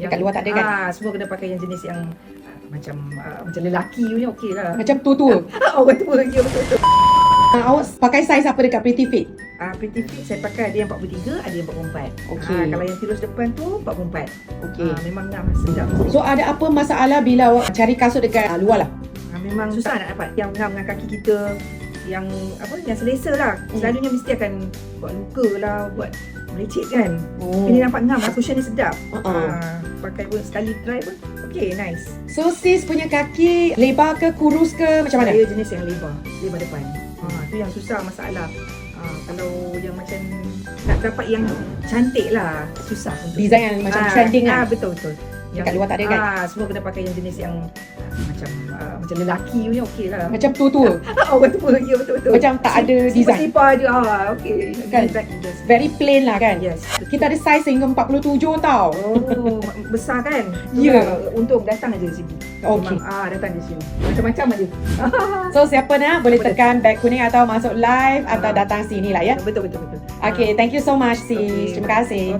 Dekat luar tak ada kan? Semua kena pakai yang jenis yang macam lelaki punya okey lah. Macam tua-tua. Orang tua lagi, betul-betul. Awak pakai saiz apa dekat Pretty Fit? Pretty Fit saya pakai ada yang 43, ada yang 44. Okey. Kalau yang tirus depan tu 44. Okey. Memang ngam sedap. So ada apa masalah bila awak cari kasut dekat luar lah? Memang susah nak dapat yang ngam dengan kaki kita, yang yang selesa lah. Selalunya mesti akan buat luka lah, buat melecet kan. Ini nampak ngam lah, cushion ni sedap. Pakai pun sekali try pun okey, nice. So sis punya kaki lebar ke kurus ke macam mana? Saya jenis yang lebar depan. Tu yang susah masalah. Kalau yang macam nak dapat yang cantik lah, susah untuk Design yang macam trending kan? Betul-betul. Dekat luar tak ada kan? Semua kena pakai yang jenis yang macam lelaki punya okey lah. Macam tua-tua. Orang tua lagi, betul-betul. Macam tak ada design. Slipper je, okey. Kan? Very plain lah kan? Yes. Kita ada saiz hingga 47 tau. Oh, besar kan? Ya. Untuk datang aja di sini. Okey. Datang di sini. Macam-macam aja. So siapa nak boleh tekan beg kuning atau masuk live atau datang sini lah ya. Betul. Okay, thank you so much sis. Okay. Terima kasih.